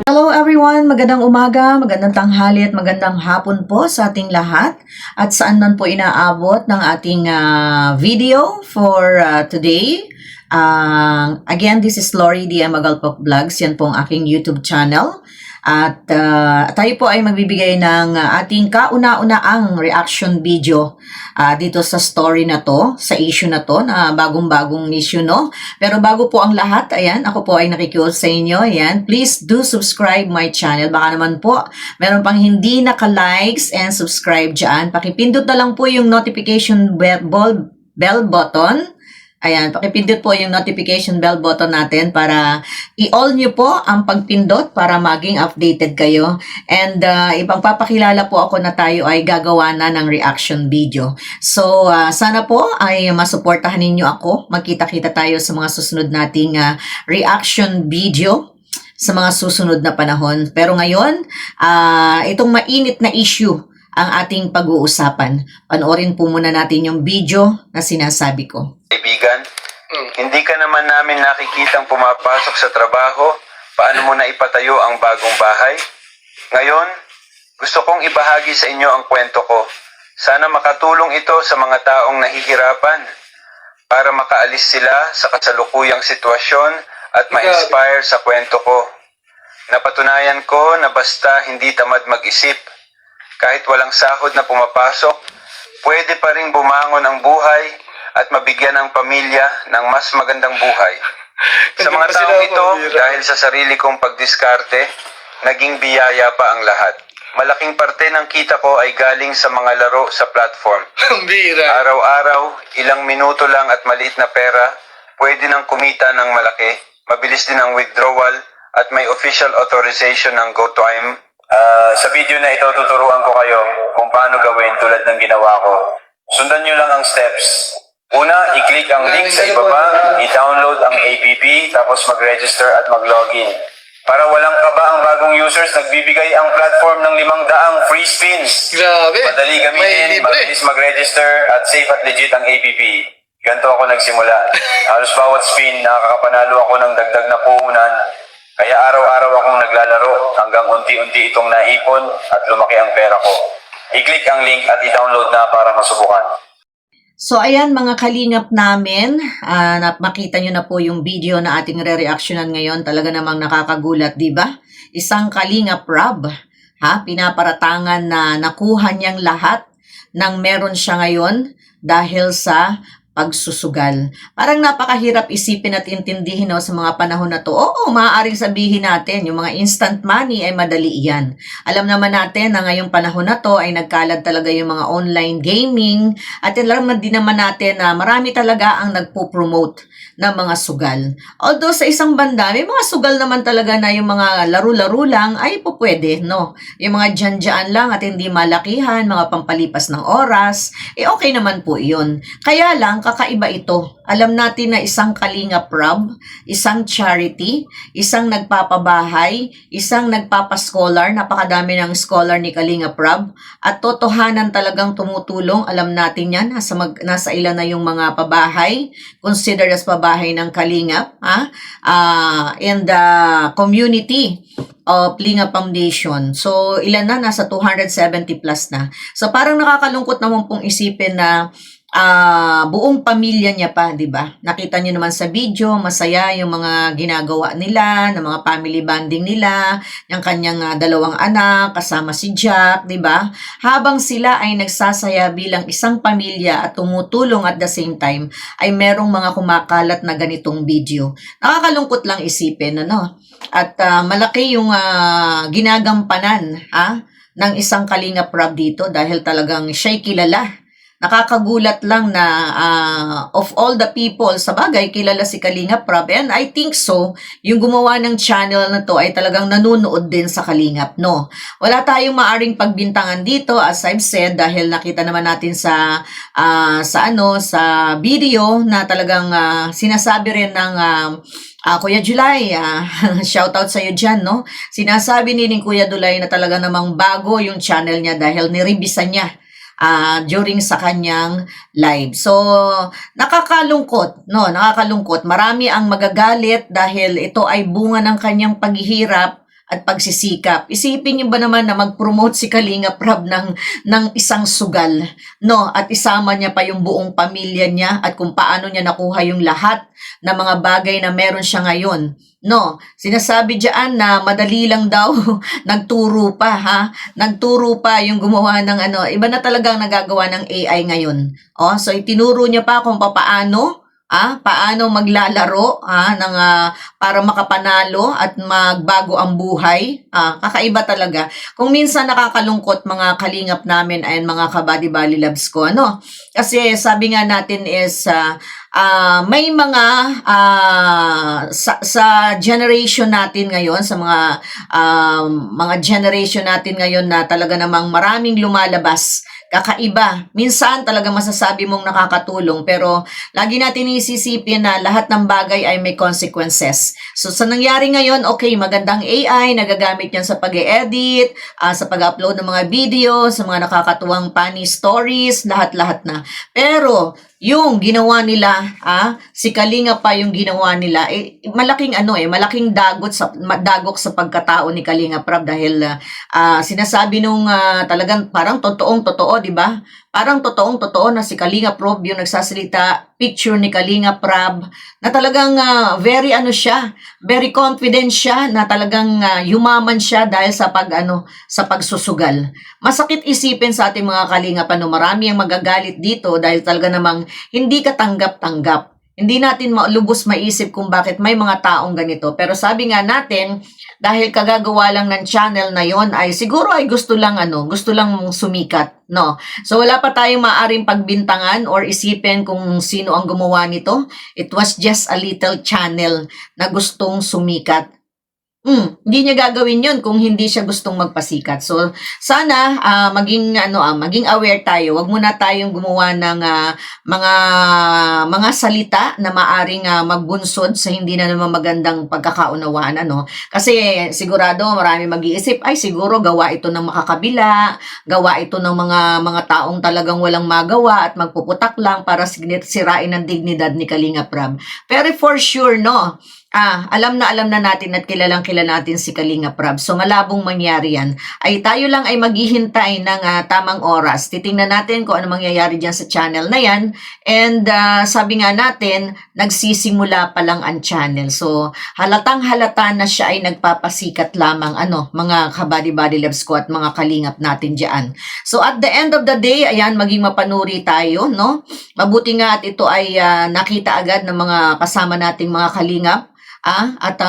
Hello everyone, magandang umaga, magandang tanghali at magandang hapon po sa ating lahat at saan man po inaabot ng ating video for today. Again, this is Lori D. Magalpok Vlogs, yan po ang aking YouTube channel. At tayo po ay magbibigay ng ating kauna-unaang reaction video dito sa story na to, sa issue na to, na bagong-bagong issue, no? Pero bago po ang lahat, ayan, ako po ay nakikiusap sa inyo, ayan, please do subscribe my channel. Baka naman po, meron pang hindi naka-likes and subscribe dyan. Pakipindot na lang po yung notification bell button. Ayan, pakipindot po yung notification bell button natin para i-all nyo po ang pagpindot para maging updated kayo. And ipagpapakilala po ako na tayo ay gagawa na ng reaction video. So, sana po ay masuportahan ninyo ako. Magkita-kita tayo sa mga susunod nating reaction video sa mga susunod na panahon. Pero ngayon, itong mainit na issue ang ating pag-uusapan. Panoorin po muna natin yung video na sinasabi ko. Kaibigan, hindi ka naman namin nakikitang pumapasok sa trabaho. Paano mo na ipatayo ang bagong bahay? Ngayon, gusto kong ibahagi sa inyo ang kwento ko. Sana makatulong ito sa mga taong nahihirapan para makaalis sila sa kasalukuyang sitwasyon at ma-inspire sa kwento ko. Napatunayan ko na basta hindi tamad mag-isip, kahit walang sahod na pumapasok, pwede pa ring bumangon ang buhay at mabigyan ang pamilya ng mas magandang buhay. Sa mga taong ito, dahil sa sarili kong pagdiskarte, naging biyaya pa ang lahat. Malaking parte ng kita ko ay galing sa mga laro sa platform. Araw-araw, ilang minuto lang at maliit na pera, pwede nang kumita ng malaki, mabilis din ang withdrawal, at may official authorization ng GoTime. Sa video na ito, tuturuan ko kayo kung paano gawin tulad ng ginawa ko. Sundan nyo lang ang steps. Una, i-click ang link sa ibaba, i-download ang app, tapos mag-register at mag-login. Para walang kaba ang bagong users, nagbibigay ang platform ng 500 free spins. Grabe! Madali gamitin, mabilis mag-register, at safe at legit ang app. Ganito ako nagsimula. Halos bawat spin, nakakapanalo ako ng dagdag na puhunan. Kaya araw-araw akong naglalaro hanggang unti-unti itong naipon at lumaki ang pera ko. I-click ang link at i-download na para masubukan. So ayan mga kalingap namin, makita nyo na po yung video na ating re-reactionan ngayon. Talaga namang nakakagulat, di ba? Isang kalingap Rob, pinaparatangan na nakuha niyang lahat ng meron siya ngayon dahil sa pagsusugal. Parang napakahirap isipin at intindihin sa mga panahon na to. Oo, maaaring sabihin natin, yung mga instant money ay madali yan. Alam naman natin na ngayong panahon na to ay nagkalat talaga yung mga online gaming at alam din naman natin na marami talaga ang nagpo-promote ng mga sugal. Although sa isang banda, may mga sugal naman talaga na yung mga laro-laro lang ay pwede, no? Yung mga dyan-dyan lang at hindi malakihan, mga pampalipas ng oras, okay naman po yun. Kaya lang, kakaiba ito. Alam natin na isang kalingap Rob, isang charity, isang nagpapabahay, isang nagpapascholar, napakadami ng scholar ni Kalingap Rob, at totohanan talagang tumutulong. Alam natin yan, nasa ilan na yung mga pabahay, considered as pabahay ng Kalingap, in the community of Lingap Foundation. So, ilan na? Nasa 270 plus na. So, parang nakakalungkot naman pong isipin na buong pamilya niya pa, di ba? Nakita niyo naman sa video, masaya yung mga ginagawa nila, ng mga family bonding nila, yung kanyang dalawang anak, kasama si Jack, di ba? Habang sila ay nagsasaya bilang isang pamilya at tumutulong at the same time, ay merong mga kumakalat na ganitong video. Nakakalungkot lang isipin, ano? At malaki yung ginagampanan, ng isang Kalingap Rob dito dahil talagang siya'y kilala. Nakakagulat lang na of all the people, sa bagay, kilala si Kalingap Rob, and I think so, yung gumawa ng channel na to ay talagang nanunood din sa Kalingap, no? Wala tayong maaring pagbintangan dito, as I've said, dahil nakita naman natin sa video na talagang sinasabi rin ng Kuya July, shoutout sa iyo dyan, no? Sinasabi ni Kuya July na talaga namang bago yung channel niya dahil nirevisan niya during sa kanyang live. So, nakakalungkot, no? Nakakalungkot. Marami ang magagalit dahil ito ay bunga ng kanyang paghihirap at pagsisikap. Isipin niyo ba naman na mag-promote si Kalingap Rab ng isang sugal, no? At isama niya pa yung buong pamilya niya at kung paano niya nakuha yung lahat ng mga bagay na meron siya ngayon. No, sinasabi diyan na madali lang daw, nagturo pa ha. Nagturo pa yung gumawa ng ano, iba na talagang nagagawa ng AI ngayon. Oh, so itinuro niya pa kung paano paano maglalaro ng para makapanalo at magbago ang buhay. Kakaiba talaga. Kung minsan nakakalungkot mga kalingap namin ay mga kabady-bali loves ko, ano? Kasi sabi nga natin is may mga sa generation natin ngayon, sa mga generation natin ngayon na talaga namang maraming lumalabas, kakaiba. Minsan talaga masasabi mong nakakatulong pero lagi natin isisipin na lahat ng bagay ay may consequences. So sa nangyari ngayon, okay, magandang AI, nagagamit yan sa pag-edit, sa pag-upload ng mga video, sa mga nakakatuwang funny stories, lahat-lahat na. Pero yung ginawa nila, si Kalinga pa yung ginawa nila, malaking malaking dagok sa pagkatao ni Kalinga Prab dahil sinasabi nung talagang parang totoong-totoo, di ba? Parang totoong-totoo na si Kalinga Prab yung nagsasalita, picture ni Kalinga Prab na talagang very confident siya na talagang yumaman siya dahil sa pagsusugal. Masakit isipin sa ating mga Kalinga no, marami ang magagalit dito dahil talaga namang hindi katanggap-tanggap. Hindi natin lubos maisip kung bakit may mga taong ganito. Pero sabi nga natin, dahil kagagawa lang ng channel na yon ay siguro ay gusto lang sumikat, no? So wala pa tayong maaring pagbintangan or isipin kung sino ang gumawa nito. It was just a little channel na gustong sumikat. Hindi niya gagawin 'yon kung hindi siya gustong magpasikat. So sana maging aware tayo. Huwag muna tayong gumawa ng mga salita na maaring magbunsod sa hindi na naman magandang pagkakaunawaan, ano. Kasi sigurado marami mag-iisip, ay siguro gawa ito ng makakabila, gawa ito ng mga taong talagang walang magawa at magpuputak lang para sirain ang dignidad ni Kalinga Prab. Pero for sure, no, alam na natin at kilalang natin si Kalinga Prab. So malabong mangyari yan. Ay tayo lang ay maghihintay ng tamang oras. Titingnan natin kung ano mangyayari dyan sa channel na yan. And sabi nga natin, nagsisimula pa lang ang channel. So halatang halata na siya ay nagpapasikat lamang mga kabady-body loves ko at mga kalingap natin dyan. So at the end of the day, ayan, maging mapanuri tayo, no? Mabuti nga at ito ay nakita agad ng mga kasama nating mga kalingap. At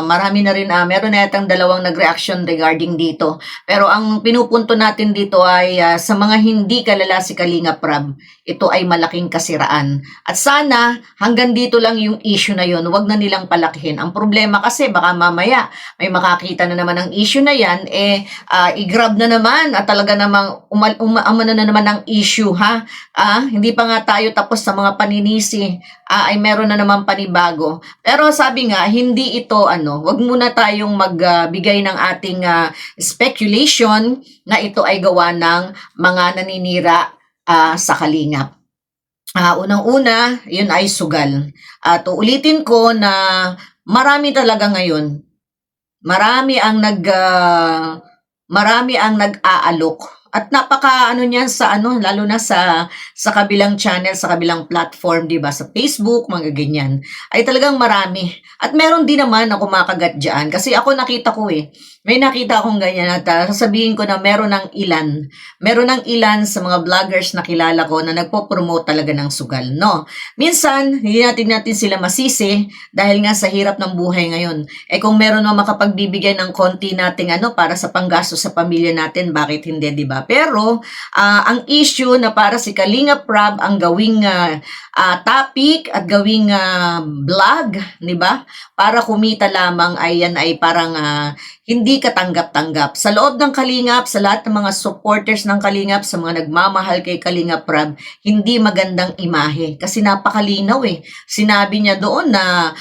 marami na rin, meron na yatang 2 nag-reaction regarding dito. Pero ang pinupunto natin dito ay sa mga hindi kalala si Kalinga Prab, ito ay malaking kasiraan. At sana hanggang dito lang yung issue na yun, huwag na nilang palakihin. Ang problema kasi baka mamaya may makakita na naman ng issue na yan, i-grab na naman at talaga namang umano na naman ang issue, hindi pa nga tayo tapos sa mga paninisi, ay meron na naman panibago. Pero sabi nga, hindi ito wag muna tayong magbigay ng ating speculation na ito ay gawa ng mga naninira sa kalingap. Unang-una, yun ay sugal. At ulitin ko na marami talaga ngayon. Marami ang nag-aalok. At napaka niyan sa lalo na sa kabilang channel, sa kabilang platform, 'di ba? Sa Facebook, mga ganyan. Ay talagang marami. At meron din naman na kumakagat diyan kasi ako nakita ko may nakita akong ganyan at sasabihin ko na meron ng ilan sa mga vloggers na kilala ko na nagpo-promote talaga ng sugal, no? Minsan, hindi natin sila masisi dahil nga sa hirap ng buhay ngayon. Kung meron na makapagbibigay ng konti nating para sa panggasto sa pamilya natin, bakit hindi, di ba? Pero, ang issue na para si Kalinga Prab ang gawing topic at gawing vlog, di ba? Para kumita lamang ay parang hindi katanggap-tanggap. Sa loob ng Kalingap, sa lahat ng mga supporters ng Kalingap, sa mga nagmamahal kay Kalinga Prab, hindi magandang imahe. Kasi napakalinaw Sinabi niya doon na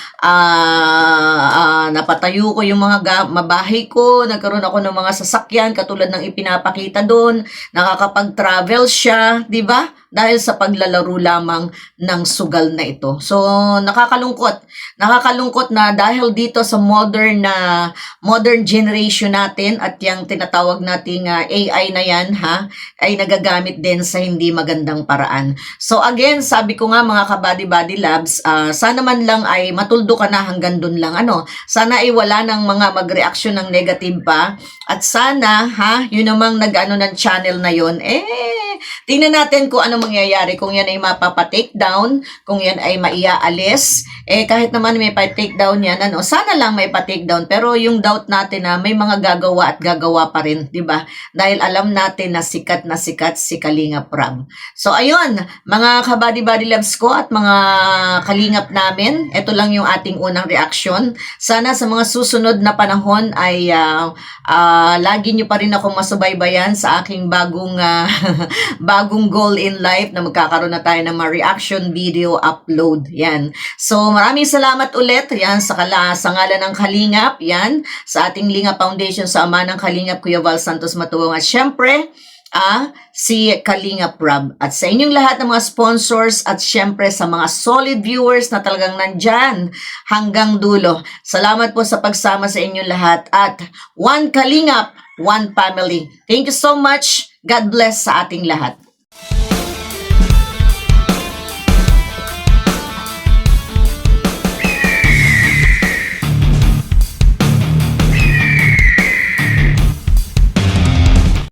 napatayo ko yung mga mabahay ko, nagkaroon ako ng mga sasakyan, katulad ng ipinapakita doon, nakakapag-travel siya, di ba? dahil sa paglalaro lamang ng sugal na ito. So nakakalungkot. Nakakalungkot na dahil dito sa modern generation natin at yung tinatawag nating AI na yan ay nagagamit din sa hindi magandang paraan. So again, sabi ko nga mga kabady-body labs, sana man lang ay matuldo ka na hanggang dun lang. Sana ay wala ng mga mag-reaction ng negative pa. At sana, yun namang nag-ano ng channel na yun, tingnan natin kung ano mangyayari. Kung yan ay mapapa-take down, kung yan ay maiaalis, kahit naman may pa-take down yan, sana lang may pa-take down. Pero yung doubt natin na may mga gagawa at gagawa pa rin, di ba? Dahil alam natin na sikat si Kalingap Rab. So ayun, mga kabady-body loves ko at mga kalingap namin, ito lang yung ating unang reaction. Sana sa mga susunod na panahon ay lagi nyo pa rin akong masubaybayan sa aking bagong goal in life na magkakaroon na tayo ng mga reaction video upload. Yan. So maraming salamat ulit yan sa ngalan ng Kalingap, yan sa ating Lingap Foundation, sa ama ng Kalingap Kuya Val Santos Matuwang, at syempre si Kalingap Rab, at sa inyong lahat ng mga sponsors, at syempre sa mga solid viewers na talagang nandyan hanggang dulo. Salamat po sa pagsama sa inyong lahat, at one Kalingap, one family. Thank you so much. God bless sa ating lahat.